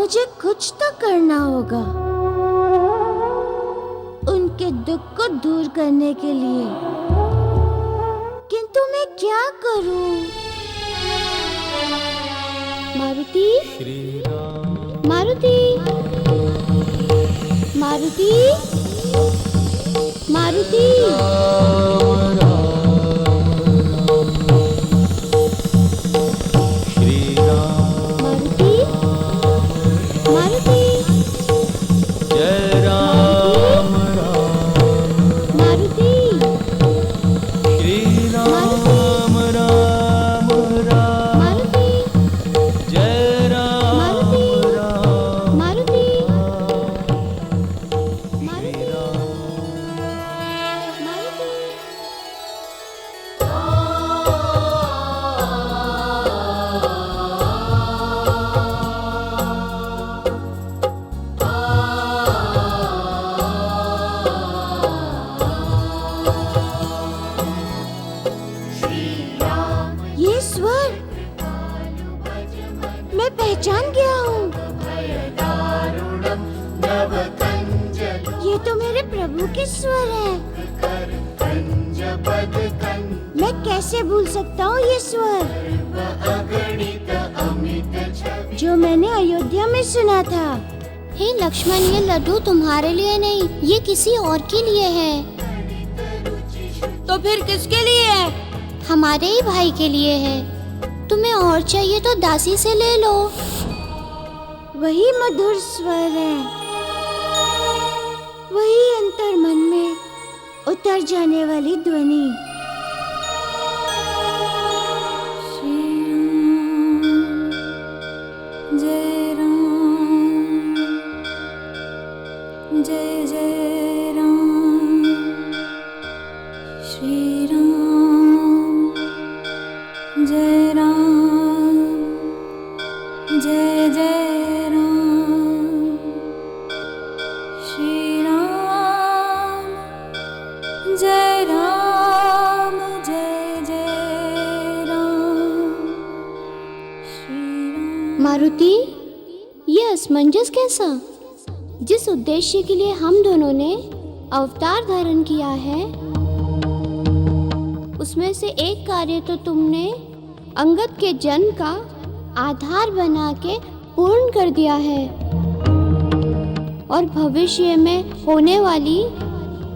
मुझे कुछ तो करना होगा उनके दुख को दूर करने के लिए। किंतु मैं क्या करूं? मारुति, मारुति, मारुति, मारुति। पहचान गया हूँ। ये तो मेरे प्रभु के स्वर हैं। मैं कैसे भूल सकता हूँ ये स्वर जो मैंने अयोध्या में सुना था। हे लक्ष्मण, ये लड्डू तुम्हारे लिए नहीं, ये किसी और के लिए है। तो फिर किसके लिए है? हमारे ही भाई के लिए है। तुम्हें और चाहिए तो दासी से ले लो। वही मधुर स्वर है, वही अंतर मन में उतर जाने वाली ध्वनि। जय राम, जय जय राम, श्री राम, जय राम, जय जय राम, श्री राम, जय राम, जय जय राम, श्री राम। मारुति, ये असमंजस कैसा? जिस उद्देश्य के लिए हम दोनों ने अवतार धारण किया है, उसमें से एक कार्य तो तुमने अंगद के जन्म का आधार बना के पूर्ण कर दिया है और भविष्य में होने वाली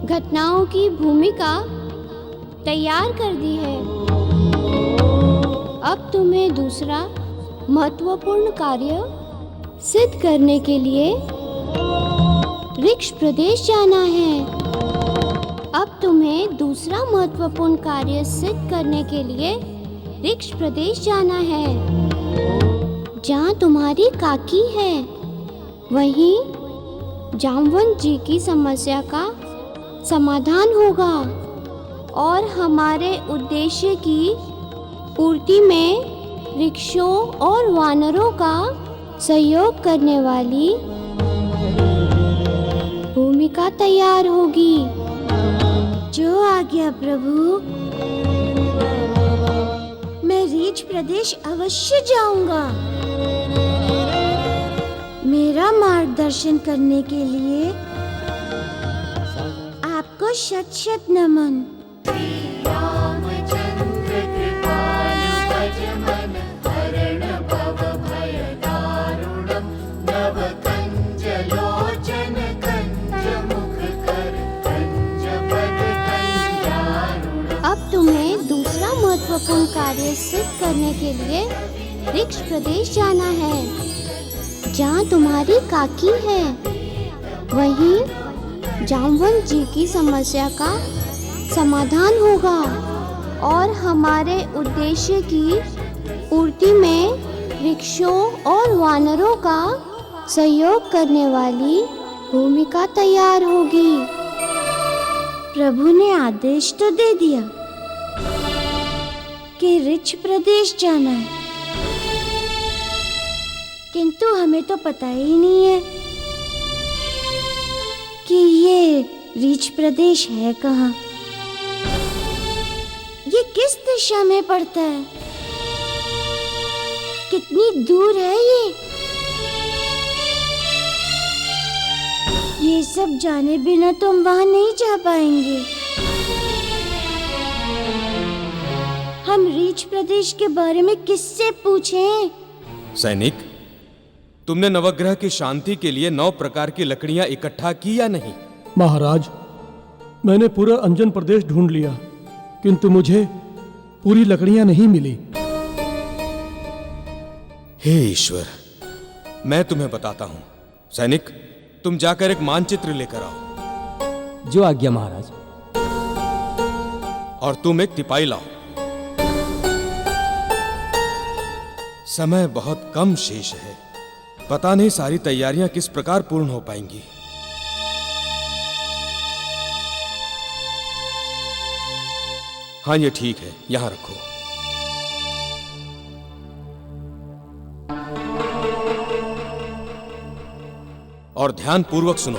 घटनाओं की भूमिका तैयार कर दी है। अब तुम्हें दूसरा महत्वपूर्ण कार्य सिद्ध करने के लिए ऋक्ष प्रदेश जाना है। अब तुम्हें दूसरा महत्वपूर्ण कार्य सिद्ध करने के लिए ऋक्ष प्रदेश जाना है, जहाँ तुम्हारी काकी है। वहीं जामवंत जी की समस्या का समाधान होगा और हमारे उद्देश्य की पूर्ति में वृक्षों और वानरों का सहयोग करने वाली भूमिका तैयार होगी। जो आज्ञा प्रभु, मैं ऋक्ष प्रदेश अवश्य जाऊंगा। मेरा मार्गदर्शन करने के लिए आपको शत शत नमन। अब तुम्हें दूसरा महत्वपूर्ण कार्य सिद्ध करने के लिए ऋक्ष प्रदेश जाना है, जहाँ तुम्हारी काकी है। वहीं जामवंत जी की समस्या का समाधान होगा और हमारे उद्देश्य की पूर्ति में वृक्षों और वानरों का सहयोग करने वाली भूमिका तैयार होगी। प्रभु ने आदेश तो दे दिया कि ऋक्ष प्रदेश जाना है, किंतु हमें तो पता ही नहीं है कि ये ऋक्ष प्रदेश है कहाँ। ये किस दिशा में पड़ता है? कितनी दूर है ये? सब जाने बिना तो हम वहाँ नहीं जा पाएंगे। हम रीच प्रदेश के बारे में किससे पूछें? सैनिक, तुमने नवग्रह की शांति के लिए 9 प्रकार की लकड़ियां इकट्ठा की या नहीं? महाराज, मैंने पूरा अंजन प्रदेश ढूंढ लिया, किंतु मुझे पूरी लकड़ियां नहीं मिली। हे ईश्वर, मैं तुम्हें बताता हूं। सैनिक, तुम जाकर एक मानचित्र लेकर आओ। जो आज्ञा महाराज। और तुम एक तिपाई लाओ। समय बहुत कम शेष है, पता नहीं सारी तैयारियां किस प्रकार पूर्ण हो पाएंगी। हाँ, ये ठीक है, यहां रखो। और ध्यान पूर्वक सुनो।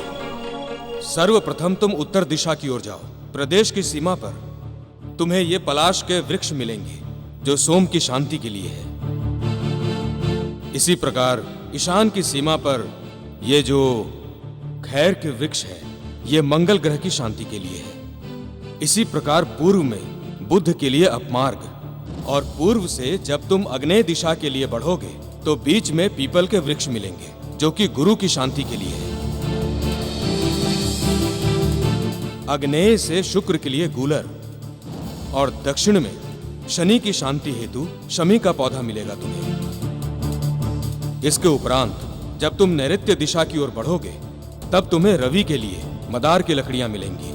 सर्वप्रथम तुम उत्तर दिशा की ओर जाओ। प्रदेश की सीमा पर तुम्हें ये पलाश के वृक्ष मिलेंगे जो सोम की शांति के लिए है। इसी प्रकार ईशान की सीमा पर ये जो खैर के वृक्ष है, ये मंगल ग्रह की शांति के लिए है। इसी प्रकार पूर्व में बुध के लिए अपमार्ग, और पूर्व से जब तुम अग्नेय दिशा के लिए बढ़ोगे तो बीच में पीपल के वृक्ष मिलेंगे जो कि गुरु की शांति के लिए है। अग्नेय से शुक्र के लिए गूलर, और दक्षिण में शनि की शांति हेतु शमी का पौधा मिलेगा तुम्हें। इसके उपरांत जब तुम नैऋत्य दिशा की ओर बढ़ोगे तब तुम्हें रवि के लिए मदार की लकड़ियां मिलेंगी।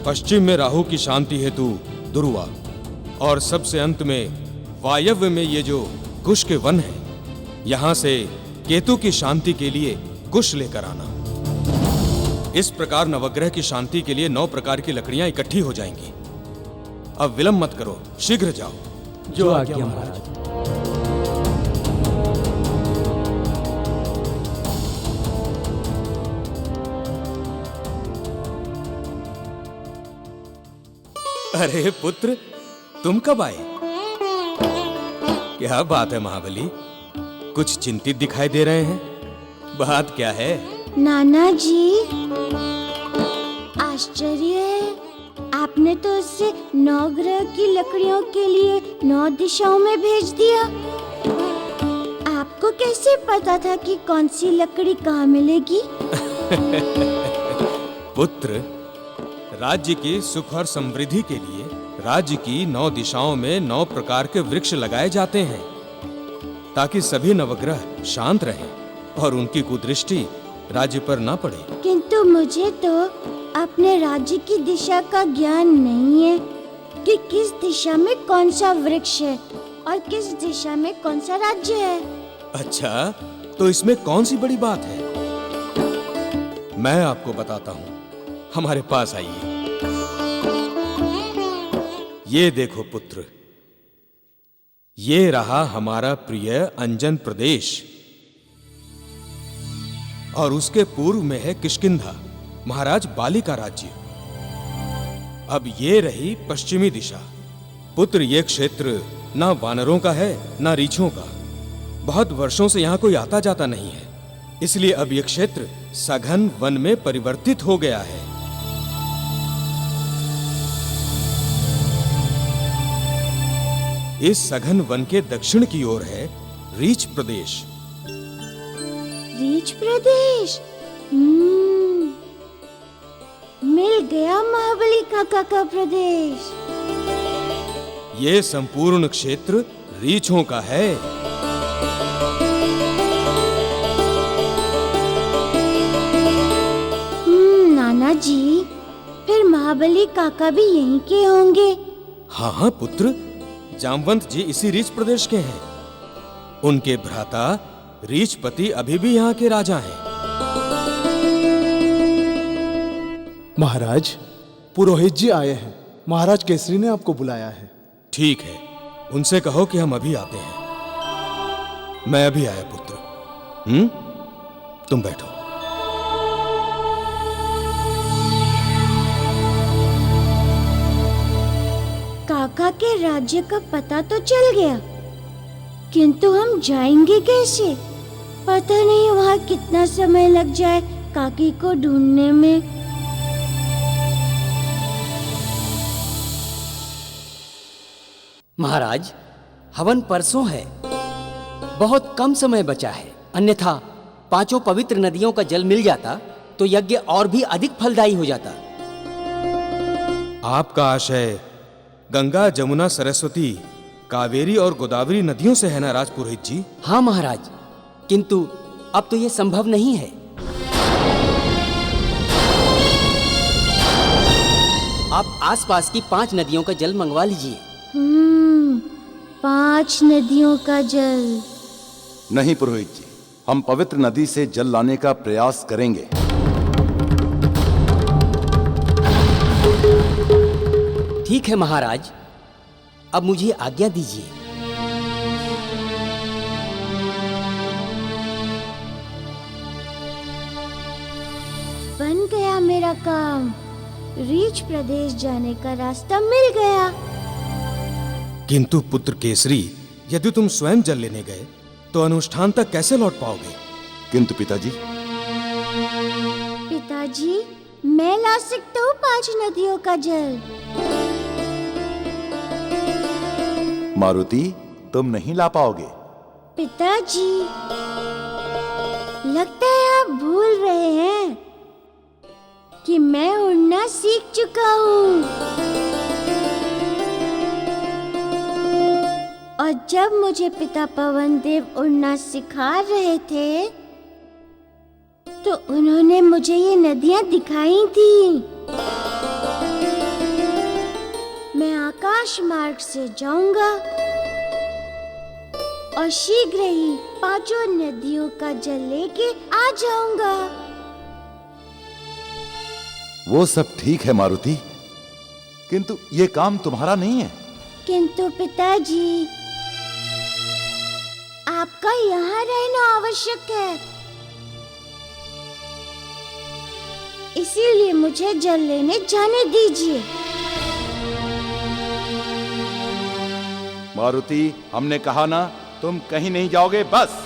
पश्चिम में राहु की शांति हेतु दुर्वा, और सबसे अंत में वायव्य में ये जो कुश के वन है, यहां से केतु की शांति के लिए कुश लेकर आना। इस प्रकार नवग्रह की शांति के लिए 9 प्रकार की लकड़ियां इकट्ठी हो जाएंगी। अब विलंब मत करो, शीघ्र जाओ। जो आज्ञा महाराज। अरे पुत्र, तुम कब आए? क्या बात है महाबली, कुछ चिंतित दिखाई दे रहे हैं। बात क्या है? नाना जी, आश्चर्य है, आपने तो उससे 9 ग्रह की लकड़ियों के लिए 9 दिशाओं में भेज दिया। आपको कैसे पता था कि कौन सी लकड़ी कहाँ मिलेगी? पुत्र, राज्य की सुख और समृद्धि के लिए राज्य की 9 दिशाओं में 9 प्रकार के वृक्ष लगाए जाते हैं, ताकि सभी नवग्रह शांत रहें और उनकी कुदृष्टि राज्य पर ना पड़े। किंतु मुझे तो अपने राज्य की दिशा का ज्ञान नहीं है कि किस दिशा में कौन सा वृक्ष है और किस दिशा में कौन सा राज्य है। अच्छा, तो इसमें कौन सी बड़ी बात है? मैं आपको बताता हूँ, हमारे पास आइए। ये देखो पुत्र, ये रहा हमारा प्रिय अंजन प्रदेश, और उसके पूर्व में है किष्किंधा, महाराज बाली का राज्य। अब ये रही पश्चिमी दिशा। पुत्र, ये क्षेत्र ना वानरों का है ना रीछों का। बहुत वर्षों से यहाँ कोई आता जाता नहीं है, इसलिए अब ये क्षेत्र सघन वन में परिवर्तित हो गया है। इस सघन वन के दक्षिण की ओर है रीच प्रदेश। रीच प्रदेश? मिल गया महाबली काका का प्रदेश। ये संपूर्ण क्षेत्र रीछों का है। नाना जी, फिर महाबली काका भी यहीं के होंगे। हाँ हाँ पुत्र, जामवंत जी इसी रीच प्रदेश के हैं। उनके भ्राता रीचपति अभी भी यहाँ के राजा हैं। महाराज, पुरोहित जी आए हैं। महाराज केसरी ने आपको बुलाया है। ठीक है, उनसे कहो कि हम अभी आते हैं। मैं अभी आया पुत्र। तुम बैठो। काका के राज्य का पता तो चल गया, किंतु हम जाएंगे कैसे? पता नहीं वहाँ कितना समय लग जाए, काकी को ढूंढने में। महाराज, हवन परसों है, बहुत कम समय बचा है, अन्यथा 5 पवित्र नदियों का जल मिल जाता तो यज्ञ और भी अधिक फलदायी हो जाता। आपका आशय गंगा, जमुना, सरस्वती, कावेरी और गोदावरी नदियों से है ना राजपुरोहित जी? हाँ महाराज, किंतु अब तो ये संभव नहीं है। आप आसपास की 5 नदियों का जल मंगवा लीजिए। 5 नदियों का जल। नहीं पुरोहित जी, हम पवित्र नदी से जल लाने का प्रयास करेंगे। ठीक है महाराज, अब मुझे आज्ञा दीजिए। बन गया मेरा काम, रीछ प्रदेश जाने का रास्ता मिल गया। किंतु पुत्र केसरी, यदि तुम स्वयं जल लेने गए तो अनुष्ठान तक कैसे लौट पाओगे? किंतु पिताजी, पिताजी, मैं ला सकता हूँ 5 नदियों का जल। मारुति, तुम नहीं ला पाओगे। पिताजी, लगता है आप भूल रहे हैं कि मैं उड़ना सीख चुका हूँ। और जब मुझे पिता पवन देव उड़ना सिखा रहे थे तो उन्होंने मुझे ये नदियाँ दिखाई थी। मैं आकाश मार्ग से जाऊंगा और शीघ्र ही 5 नदियों का जल लेके आ जाऊंगा। वो सब ठीक है मारुति, किंतु ये काम तुम्हारा नहीं है। किंतु पिताजी, आपका यहाँ रहना आवश्यक है, इसीलिए मुझे जल लेने जाने दीजिए। मारुति, हमने कहा ना, तुम कहीं नहीं जाओगे, बस।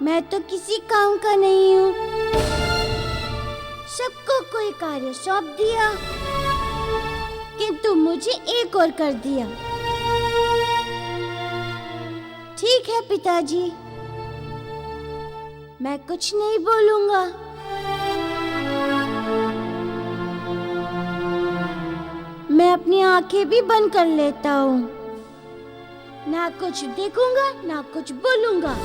मैं तो किसी काम का नहीं हूँ। सबको कोई कार्य सौंप दिया, किंतु मुझे एक और कर दिया। ठीक है पिताजी, मैं कुछ नहीं बोलूंगा। मैं अपनी आंखें भी बंद कर लेता हूँ, ना कुछ देखूंगा ना कुछ बोलूंगा।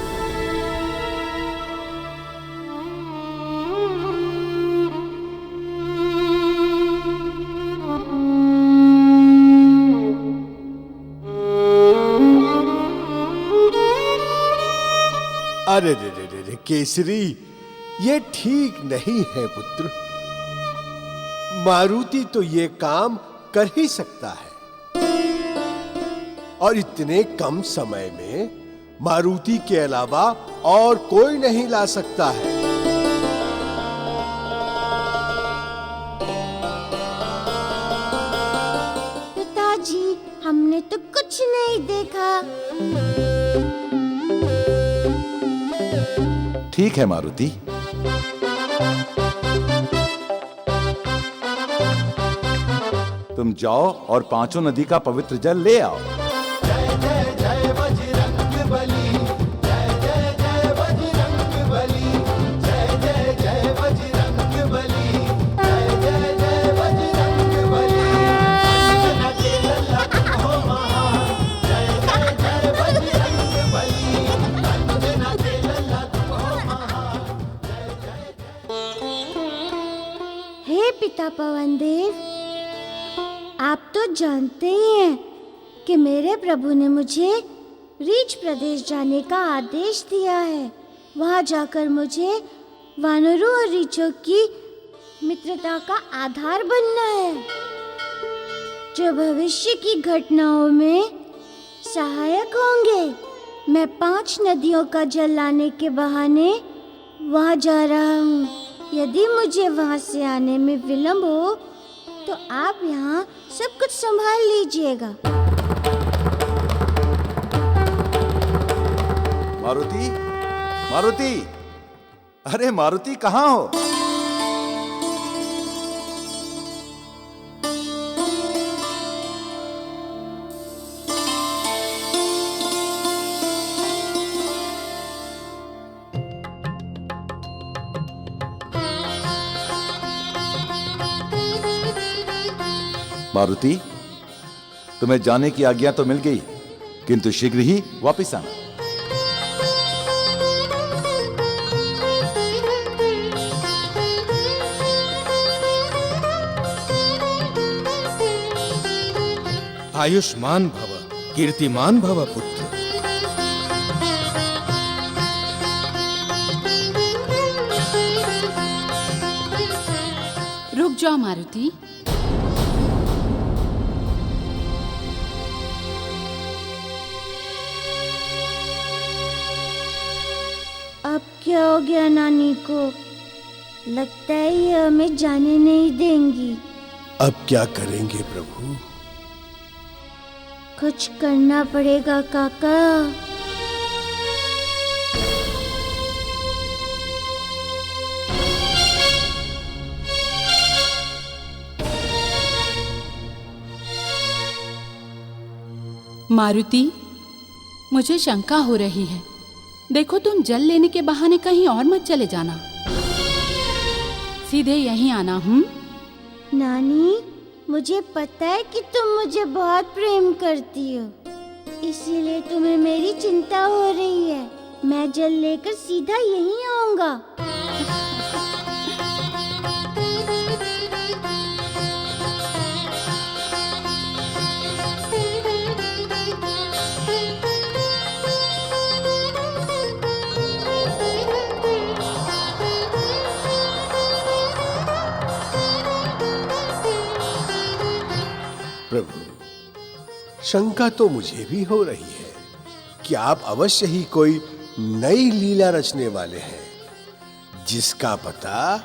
अरे रे रे रे रे केसरी, ये ठीक नहीं है पुत्र। मारुति तो ये काम कर ही सकता है, और इतने कम समय में मारुति के अलावा और कोई नहीं ला सकता है। पिताजी, हमने तो कुछ नहीं देखा। ठीक है मारुति, तुम जाओ और 5 नदी का पवित्र जल ले आओ। पवन देव, आप तो जानते ही हैं कि मेरे प्रभु ने मुझे रीच प्रदेश जाने का आदेश दिया है। वहाँ जाकर मुझे वानरों और रीछों की मित्रता का आधार बनना है, जो भविष्य की घटनाओं में सहायक होंगे। मैं 5 नदियों का जल लाने के बहाने वहाँ जा रहा हूँ। यदि मुझे वहाँ से आने में विलंब हो तो आप यहाँ सब कुछ संभाल लीजिएगा। मारुति, मारुति, अरे मारुति कहाँ हो? मारुति, तुम्हें जाने की आज्ञा तो मिल गई, किंतु शीघ्र ही वापस आना। आयुष्मान भव, कीर्तिमान भव पुत्र। रुक जाओ मारुति। अब क्या हो गया नानी को? लगता है ये हमें जाने नहीं देंगी। अब क्या करेंगे प्रभु? कुछ करना पड़ेगा काका। मारुति, मुझे शंका हो रही है। देखो, तुम जल लेने के बहाने कहीं और मत चले जाना, सीधे यहीं आना। नानी, मुझे पता है कि तुम मुझे बहुत प्रेम करती हो, इसीलिए तुम्हें मेरी चिंता हो रही है। मैं जल लेकर सीधा यहीं आऊंगा। प्रभु, शंका तो मुझे भी हो रही है कि आप अवश्य ही कोई नई लीला रचने वाले हैं, जिसका पता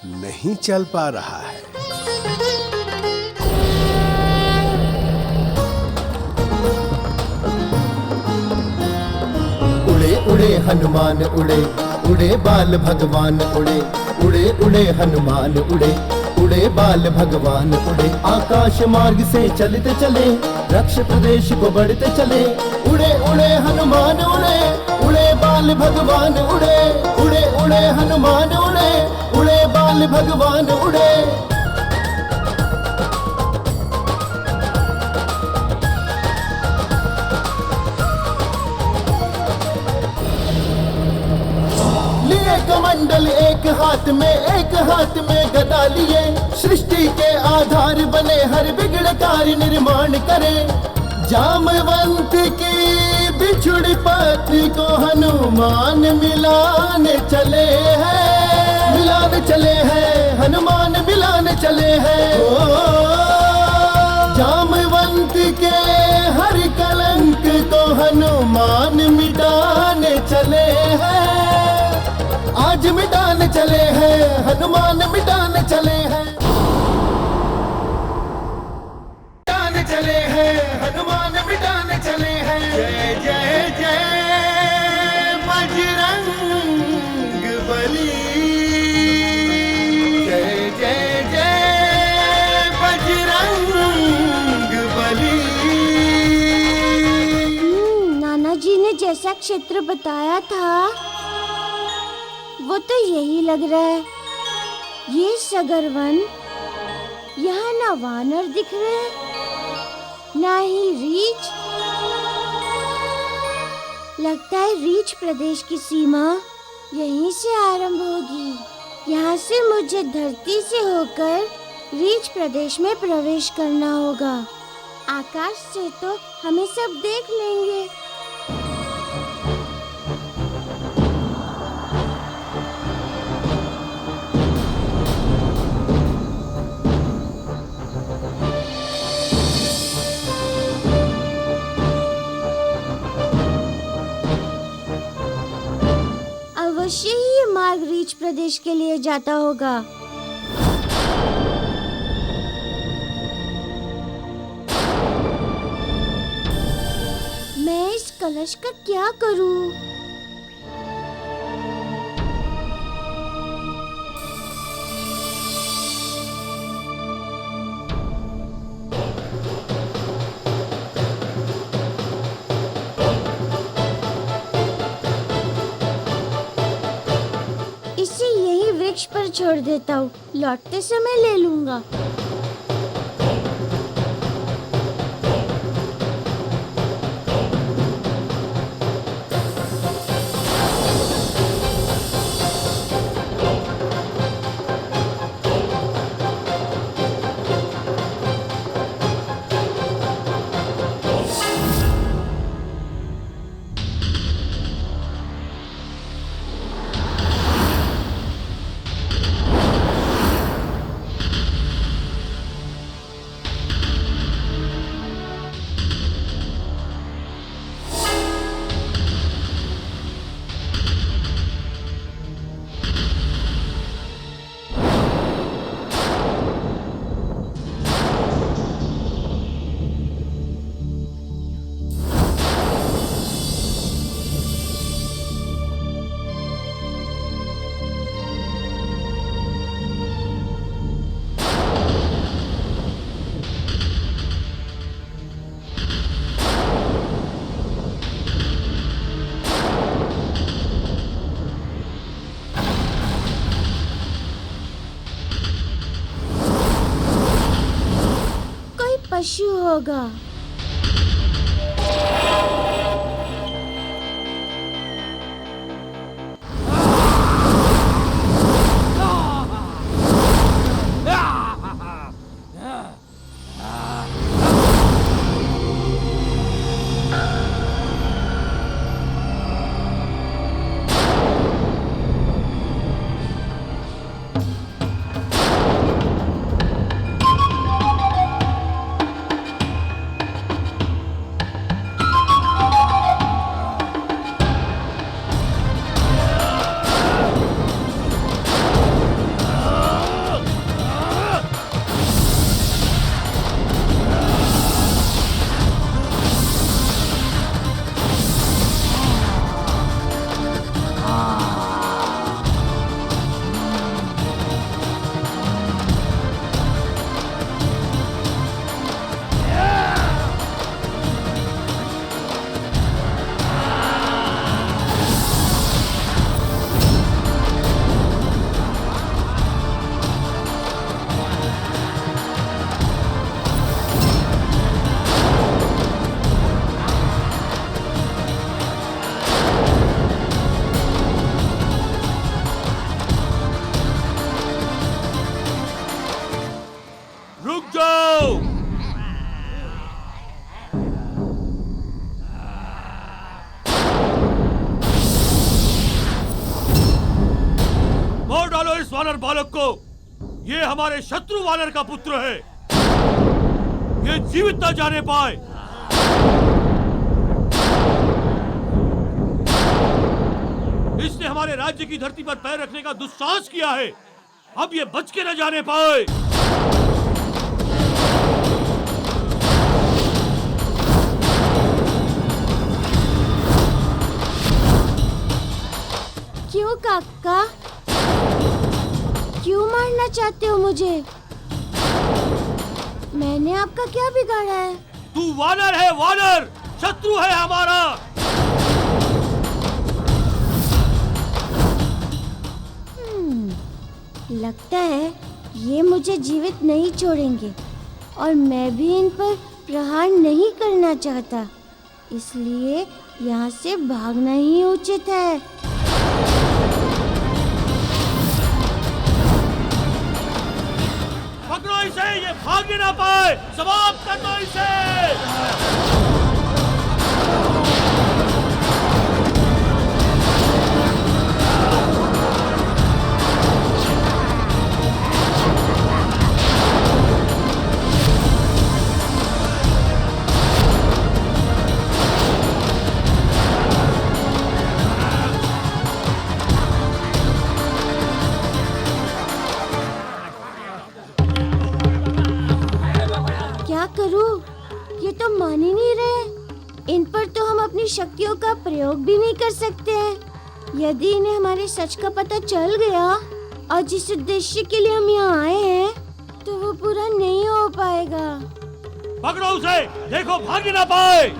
नहीं चल पा रहा है। उड़े उड़े हनुमान उड़े, उड़े बाल भगवान उड़े, उड़े उड़े हनुमान उड़े, उड़े बाल भगवान उड़े। आकाश मार्ग से चलते चले, रक्ष प्रदेश को बढ़ते चले। उड़े उड़े हनुमान उड़े, उड़े बाल भगवान उड़े, उड़े उड़े हनुमान उड़े, उड़े बाल भगवान उड़े। कमंडल एक हाथ में गदा लिए, सृष्टि के आधार बने, हर बिगड़ कार्य निर्माण करे। जामवंत की बिछुड़ी पत्नी को हनुमान मिलाने चले हैं, हनुमान मिलाने चले हैं। जामवंत के हर कलंक को हनुमान मिटाने चले हैं, आज मिटाने चले हैं, हनुमान मिटाने चले हैं, मिटाने चले हैं, हनुमान मिटाने चले हैं। जय जय जय बजरंग बली, जय जय जय बजरंग बली। नाना जी ने जैसा क्षेत्र बताया था वो तो यही लग रहा है। ये सगरवन, यहाँ ना वानर दिख रहे, ना ही रीछ। लगता है रीछ प्रदेश की सीमा यहीं से आरंभ होगी। यहाँ से मुझे धरती से होकर रीच प्रदेश में प्रवेश करना होगा। आकाश से तो हमें सब देख लेंगे। अवश्य ही ये मार्ग रीच प्रदेश के लिए जाता होगा। मैं इस कलश का क्या करूं? इसे यही वृक्ष पर छोड़ देता हूँ, लौटते समय ले लूंगा। पशु होगा। वानर बालक को। ये हमारे शत्रु वानर का पुत्र है, ये जीवित न जाने पाए। इसने हमारे राज्य की धरती पर पैर रखने का दुस्साहस किया है, अब ये बच के न जाने पाए। क्यों काका, क्यों मारना चाहते हो मुझे? मैंने आपका क्या बिगाड़ा है? तू वानर है, वानर शत्रु है हमारा। लगता है ये मुझे जीवित नहीं छोड़ेंगे और मैं भी इन पर प्रहार नहीं करना चाहता, इसलिए यहाँ से भागना ही उचित है। पकड़ो भागने ना पाए। समाप्त कर दो इसे। क्या करूं? ये तो मान ही नहीं रहे। इन पर तो हम अपनी शक्तियों का प्रयोग भी नहीं कर सकते हैं। यदि इन्हें हमारे सच का पता चल गया और जिस उद्देश्य के लिए हम यहाँ आए हैं तो वो पूरा नहीं हो पाएगा। पकड़ो उसे, देखो भाग ना पाए।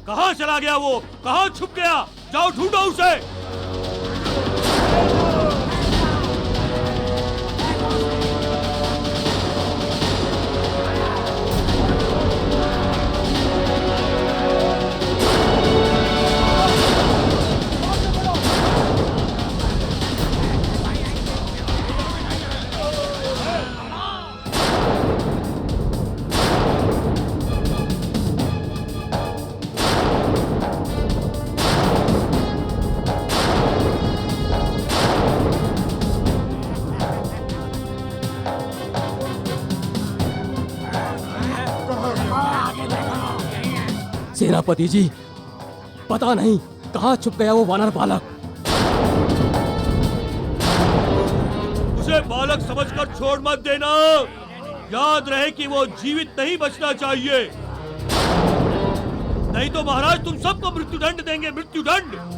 कहाँ चला गया वो? कहाँ छुप गया? जाओ ढूंढो उसे। सेनापति जी, पता नहीं कहाँ छुप गया वो वानर बालक। उसे बालक समझकर छोड़ मत देना। याद रहे कि वो जीवित नहीं बचना चाहिए, नहीं तो महाराज तुम सबको मृत्युदंड देंगे। मृत्युदंड।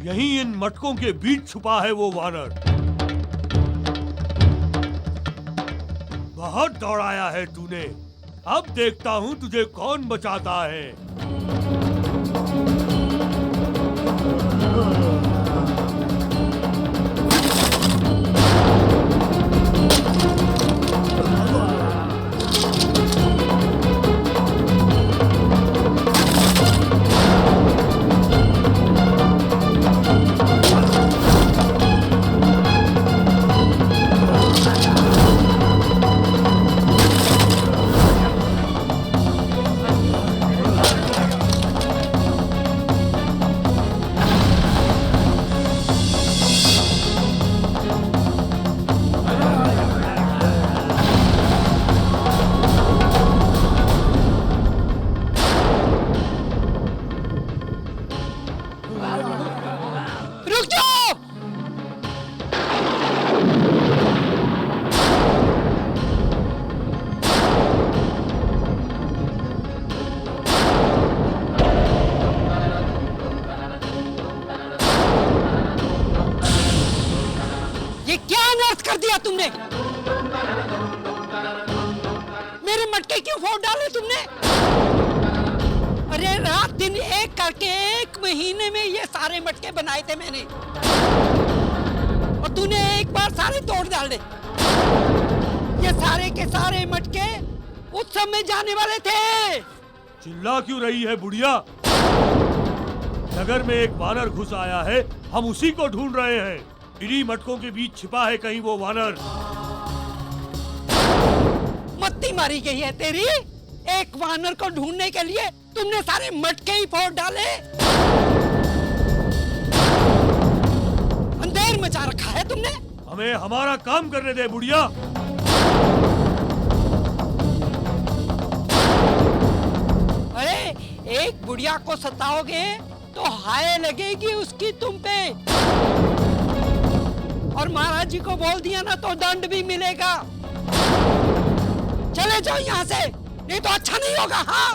यहीं इन मटकों के बीच छुपा है वो वानर। बहुत दौड़ाया है तूने, अब देखता हूं तुझे कौन बचाता है। कर दिया तुमने? मेरे मटके क्यों फोड़ डाले तुमने? अरे रात दिन एक करके 1 महीने में ये सारे मटके बनाए थे मैंने, और तूने एक बार सारे तोड़ डाले। ये सारे के सारे मटके उत्सव में जाने वाले थे। चिल्ला क्यों रही है बुढ़िया? नगर में एक वानर घुस आया है, हम उसी को ढूंढ रहे हैं। इन्हीं मटकों के बीच छिपा है कहीं वो वानर। मारी गई है तेरी? एक वानर को ढूंढने के लिए तुमने सारे मटके ही फोड़ डाले। अंधेर मचा रखा है तुमने। हमें हमारा काम करने दे बुढ़िया। अरे एक बुढ़िया को सताओगे तो हाय लगेगी उसकी तुम पे। और महाराज जी को बोल दिया ना तो दंड भी मिलेगा। चले जाओ यहाँ से, नहीं तो अच्छा नहीं होगा। हाँ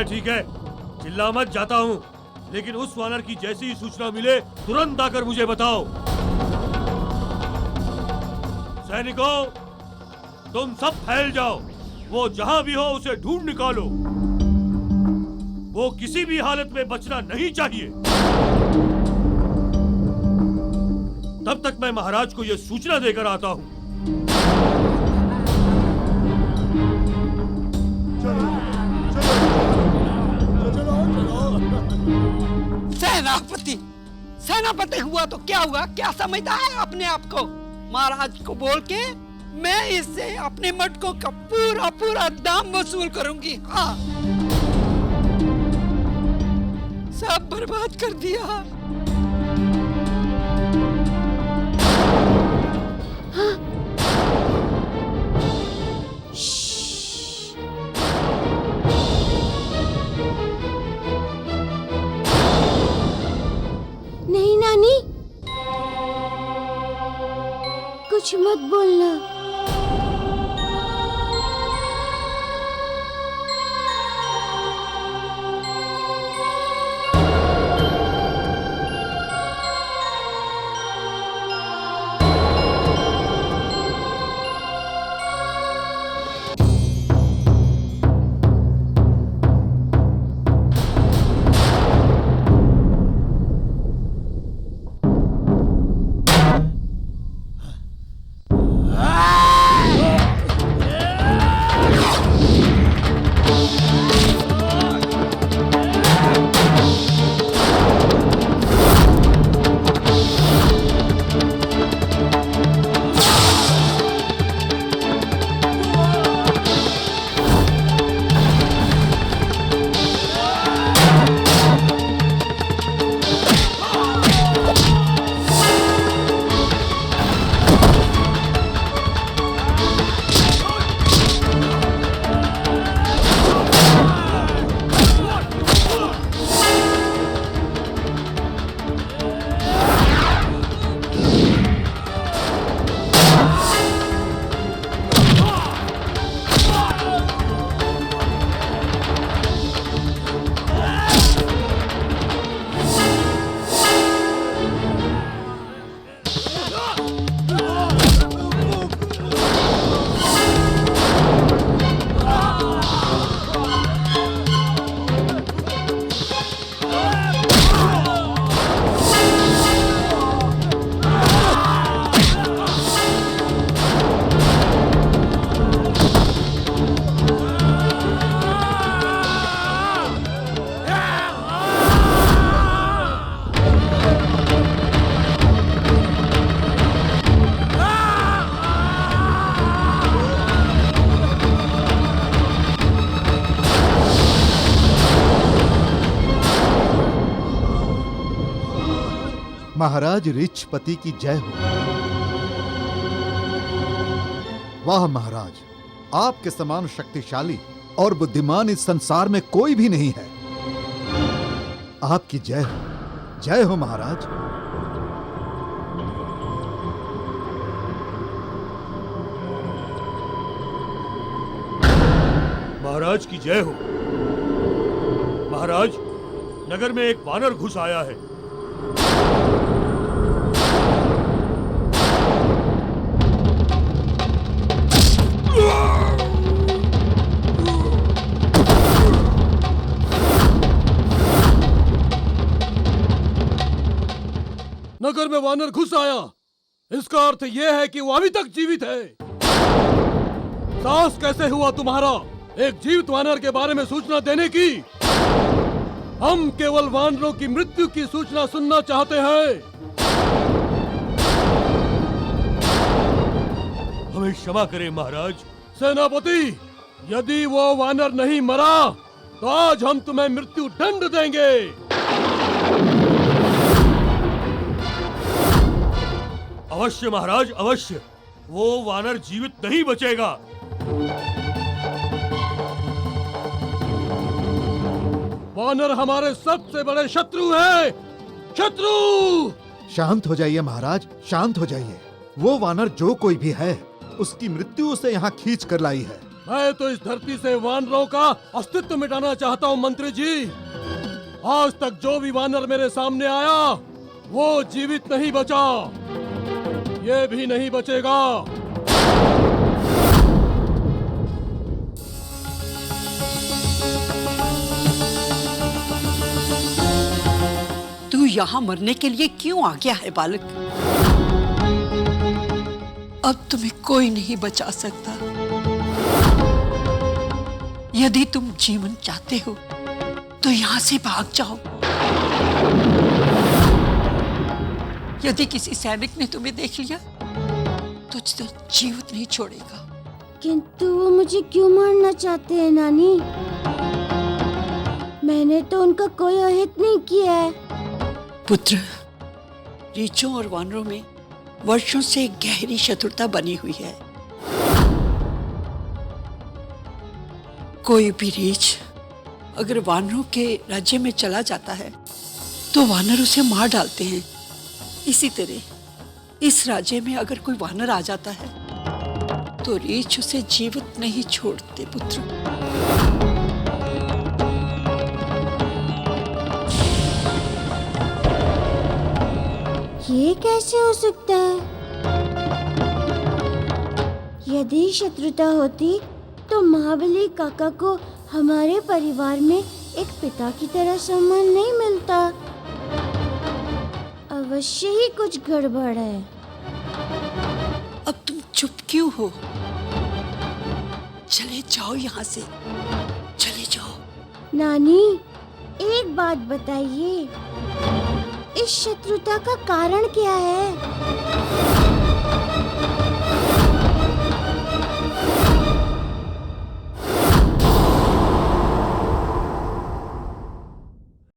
ठीक है, चिल्ला मत, जाता हूँ। लेकिन उस वानर की जैसी ही सूचना मिले तुरंत आकर मुझे बताओ। सैनिकों, तुम सब फैल जाओ। वो जहां भी हो उसे ढूंढ निकालो। वो किसी भी हालत में बचना नहीं चाहिए। तब तक मैं महाराज को यह सूचना देकर आता हूं। सेनापति, सेनापति हुआ तो क्या हुआ? क्या समझता है अपने आप को? महाराज को बोल के मैं इससे अपने मटकों का पूरा दाम वसूल करूंगी। हाँ, सब बर्बाद कर दिया। हाँ। नहीं नानी, कुछ मत बोलना। महाराज रिछपति की जय हो। वाह महाराज, आपके समान शक्तिशाली और बुद्धिमान इस संसार में कोई भी नहीं है। आपकी जय हो, जय हो महाराज। महाराज की जय हो। महाराज, नगर में एक वानर घुस आया है। नगर में वानर घुस आया, इसका अर्थ यह है कि वो अभी तक जीवित है। साहस कैसे हुआ तुम्हारा एक जीवित वानर के बारे में सूचना देने की? हम केवल वानरों की मृत्यु की सूचना सुनना चाहते हैं। हमें क्षमा करें महाराज। सेनापति, यदि वो वानर नहीं मरा तो आज हम तुम्हें मृत्यु दंड देंगे। अवश्य महाराज, अवश्य। वो वानर जीवित नहीं बचेगा। वानर हमारे सबसे बड़े शत्रु हैं। शत्रु! शांत हो जाइए महाराज, शांत हो जाइए। वो वानर जो कोई भी है, उसकी मृत्यु उसे यहाँ खींच कर लाई है। मैं तो इस धरती से वानरों का अस्तित्व मिटाना चाहता हूँ मंत्री जी। आज तक जो भी वानर मेरे सामने आया वो जीवित नहीं बचा, ये भी नहीं बचेगा। तू यहाँ मरने के लिए क्यों आ गया है बालक? अब तुम्हें कोई नहीं बचा सकता। यदि तुम जीवन चाहते हो तो यहाँ से भाग जाओ। यदि किसी सैनिक ने तुम्हें देख लिया तो तुझे जीवित नहीं छोड़ेगा। किंतु वो मुझे क्यों मारना चाहते हैं नानी? मैंने तो उनका कोई अहित नहीं किया है। पुत्र, रीछों और वानरों में वर्षों से गहरी शत्रुता बनी हुई है। कोई भी रीछ अगर वानरों के राज्य में चला जाता है तो वानर उसे मार डालते हैं। इसी तरह इस राज्य में अगर कोई वानर आ जाता है तो रीछ उसे जीवित नहीं छोड़ते पुत्र। ये कैसे हो सकता है? यदि शत्रुता होती तो महाबली काका को हमारे परिवार में एक पिता की तरह सम्मान नहीं मिलता। अवश्य ही कुछ गड़बड़ है। अब तुम चुप क्यों हो? चले जाओ यहाँ से, चले जाओ। नानी, एक बात बताइए, इस शत्रुता का कारण क्या है?